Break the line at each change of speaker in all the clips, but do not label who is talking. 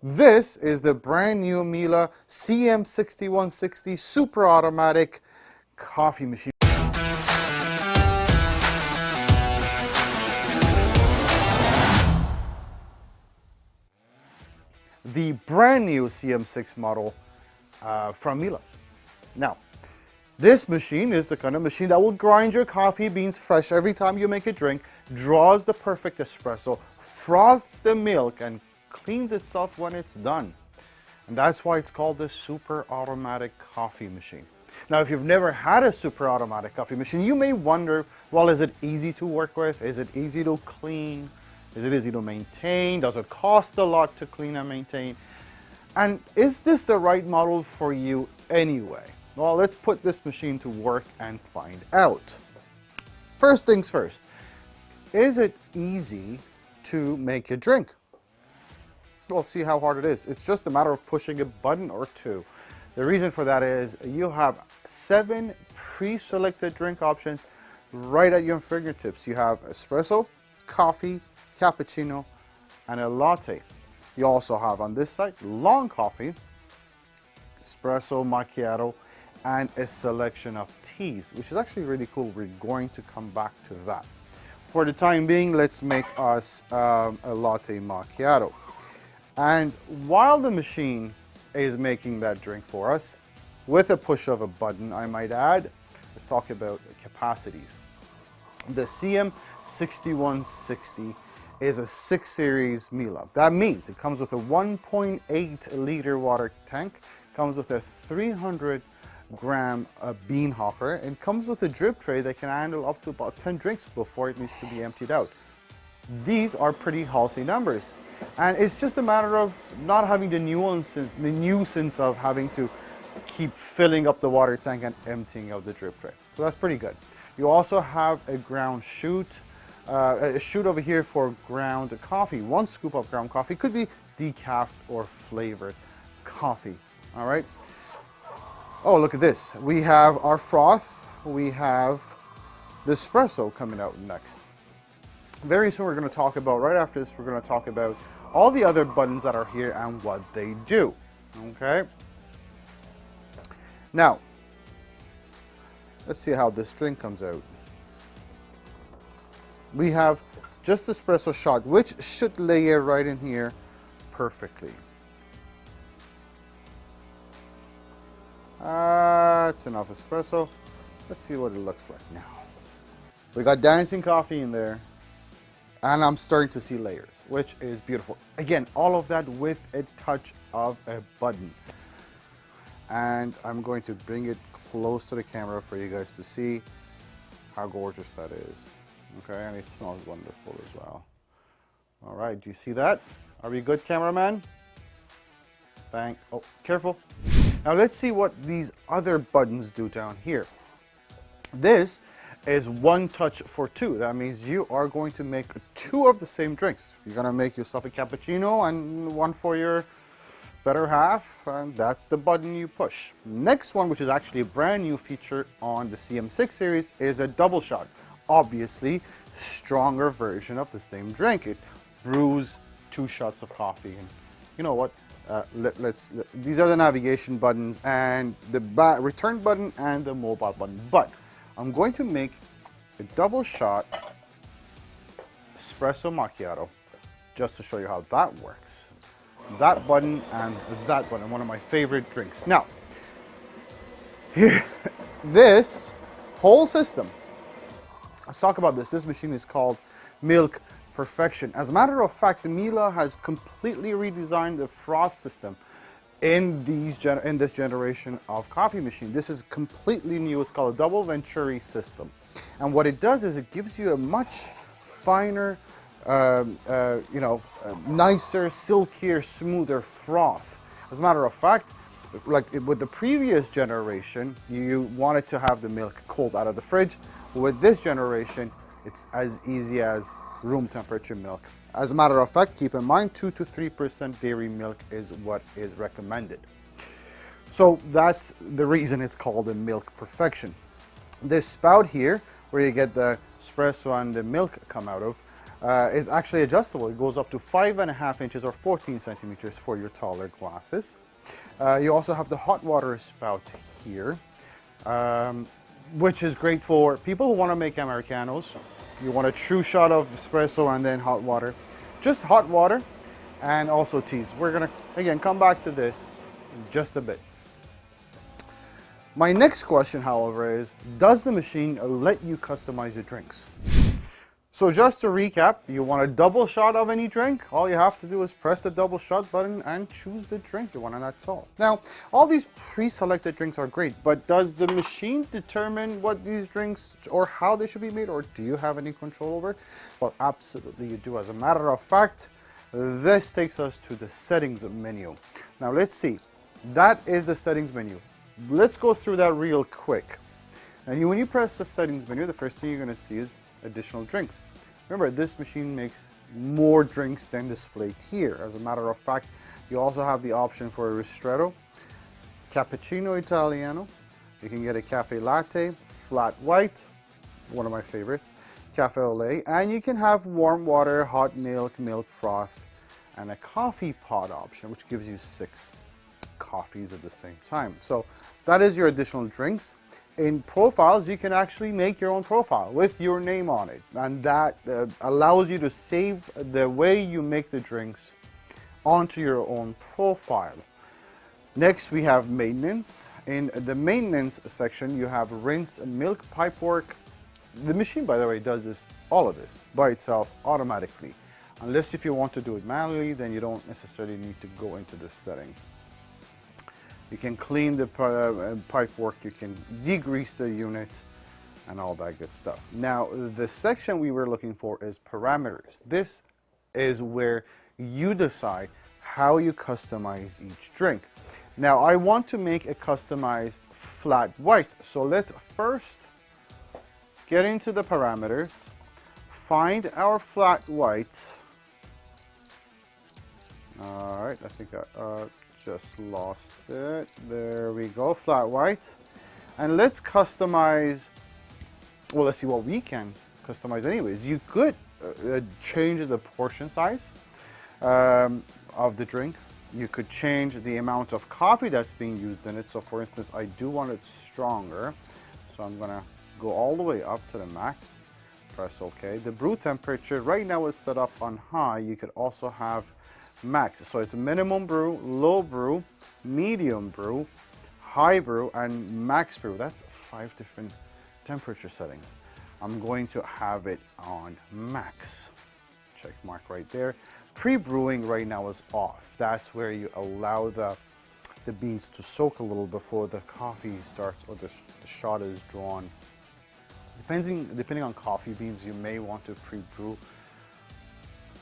This is the brand new Miele CM6160 super automatic coffee machine. The brand new CM6 model from Miele. Now, this machine is the kind of machine that will grind your coffee beans fresh every time you make a drink, draws the perfect espresso, froths the milk, and cleans itself when it's done. And that's why it's called the super automatic coffee machine. Now, if you've never had a super automatic coffee machine, you may wonder, well, is it easy to work with? Is it easy to clean? Is it easy to maintain? Does it cost a lot to clean and maintain? And is this the right model for you anyway? Well, let's put this machine to work and find out. First things first, is it easy to make a drink? We'll see how hard it is. It's just a matter of pushing a button or two. The reason for that is you have 7 pre-selected drink options right at your fingertips. You have espresso, coffee, cappuccino, and a latte. You also have on this side long coffee, espresso, macchiato, and a selection of teas, which is actually really cool. We're going to come back to that. For the time being, let's make us a latte macchiato. And while the machine is making that drink for us, with a push of a button, I might add, let's talk about capacities. The CM6160 is a 6 series Miele. That means it comes with a 1.8 liter water tank, comes with a 300-gram bean hopper, and comes with a drip tray that can handle up to about 10 drinks before it needs to be emptied out. These are pretty healthy numbers. And it's just a matter of not having the nuisance of having to keep filling up the water tank and emptying out the drip tray. So that's pretty good. You also have a ground chute, a chute over here for ground coffee. 1 scoop of ground coffee, could be decaf or flavored coffee. All right. Oh, look at this. We have our froth. We have the espresso coming out next. Very soon we're going to talk about, right after this, we're going to talk about all the other buttons that are here and what they do. Okay. Now, let's see how this drink comes out. We have just espresso shot, which should layer right in here perfectly. It's enough espresso. Let's see what it looks like now. We got dancing coffee in there. And I'm starting to see layers, which is beautiful. Again, all of that with a touch of a button. And I'm going to bring it close to the camera for you guys to see how gorgeous that is. Okay, and it smells wonderful as well. All right, do you see that? Are we good, cameraman? Oh, careful. Now let's see what these other buttons do down here. This is 1 touch for 2. That means you are going to make 2 of the same drinks. You're going to make yourself a cappuccino and 1 for your better half, and that's the button you push. Next one, which is actually a brand new feature on the CM6 series, is a double shot. Obviously, stronger version of the same drink. It brews 2 shots of coffee. And you know what? These are the navigation buttons and the return button and the mobile button. But I'm going to make a double shot espresso macchiato just to show you how that works. That button and that button, one of my favorite drinks. Now, here, this whole system, let's talk about this. This machine is called Milk Perfection. As a matter of fact, Miele has completely redesigned the froth system in this generation of coffee machine. This is completely new. It's called a double venturi system. And what it does is it gives you a much finer, nicer, silkier, smoother froth. As a matter of fact, like with the previous generation, you wanted to have the milk cold out of the fridge. With this generation, it's as easy as room temperature milk. As a matter of fact, keep in mind 2 to 3% dairy milk is what is recommended. So that's the reason it's called a Milk Perfection. This spout here, where you get the espresso and the milk come out of, It's actually adjustable. It goes up to 5.5 inches or 14 centimeters for your taller glasses. You also have the hot water spout here, which is great for people who want to make Americanos. You want a true shot of espresso and then hot water. Just hot water and also teas. We're gonna, again, come back to this in just a bit. My next question, however, is, does the machine let you customize your drinks? So just to recap, you want a double shot of any drink, all you have to do is press the double shot button and choose the drink you want, and that's all. Now, all these pre-selected drinks are great, but does the machine determine what these drinks or how they should be made, or do you have any control over it? Well, absolutely you do. As a matter of fact, this takes us to the settings menu. Now let's see, that is the settings menu. Let's go through that real quick. And when you press the settings menu, the first thing you're going to see is additional drinks. Remember, this machine makes more drinks than displayed here. As a matter of fact, you also have the option for a Ristretto, Cappuccino Italiano. You can get a cafe latte, flat white, one of my favorites, cafe au lait, and you can have warm water, hot milk, milk froth, and a coffee pod option, which gives you 6 coffees at the same time. So that is your additional drinks. In profiles, you can actually make your own profile with your name on it, and that allows you to save the way you make the drinks onto your own profile. Next, we have maintenance. In the maintenance section, you have rinse, milk, pipework. The machine, by the way, does this, all of this by itself automatically. Unless if you want to do it manually, then you don't necessarily need to go into this setting. You can clean the pipe work, you can degrease the unit, and all that good stuff. Now, the section we were looking for is parameters. This is where you decide how you customize each drink. Now, I want to make a customized flat white. So let's first get into the parameters, find our flat white. All right, I think I just lost it. There we go, flat white. And let's customize, well, let's see what we can customize anyways. You could change the portion size of the drink. You could change the amount of coffee that's being used in it. So for instance, I do want it stronger. So I'm gonna go all the way up to the max, press OK. The brew temperature right now is set up on high. You could also have max. So it's minimum brew, low brew, medium brew, high brew, and max brew. That's 5 different temperature settings. I'm going to have it on max. Check mark right there. Pre-brewing right now is off. That's where you allow the beans to soak a little before the coffee starts or the shot is drawn. Depending on coffee beans, you may want to pre-brew.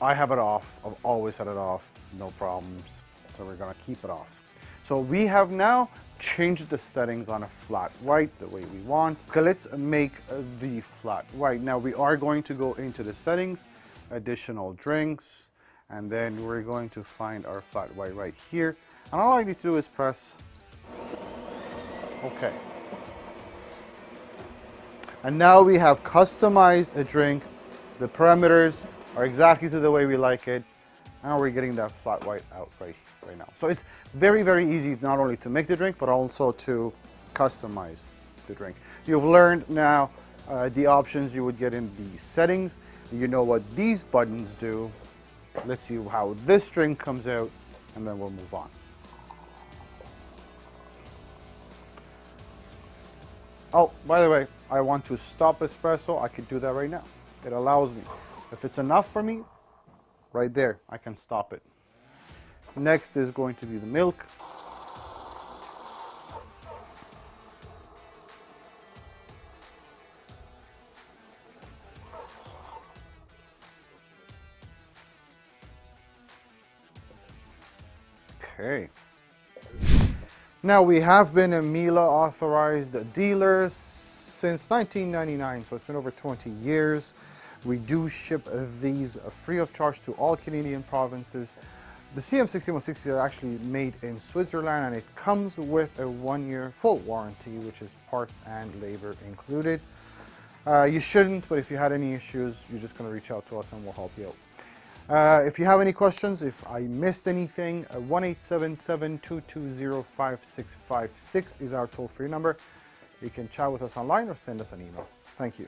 I have it off. I've always had it off, no problems. So we're gonna keep it off. So we have now changed the settings on a flat white the way we want. Okay, let's make the flat white. Now we are going to go into the settings, additional drinks, and then we're going to find our flat white right here. And all I need to do is press OK. And now we have customized a drink. The parameters are exactly to the way we like it. And we're getting that flat white out right now. So it's very, very easy not only to make the drink, but also to customize the drink. You've learned now the options you would get in the settings. You know what these buttons do. Let's see how this drink comes out, and then we'll move on. Oh, by the way, I want to stop espresso. I could do that right now. It allows me. If it's enough for me, right there, I can stop it. Next is going to be the milk. Okay. Now we have been a Miele authorized dealer since 1999, so it's been over 20 years. We do ship these free of charge to all Canadian provinces. The CM6160 is actually made in Switzerland, and it comes with a 1-year full warranty, which is parts and labor included. You shouldn't, but if you had any issues, you're just going to reach out to us and we'll help you out. If you have any questions, if I missed anything, 1-877-220-5656 is our toll-free number. You can chat with us online or send us an email. Thank you.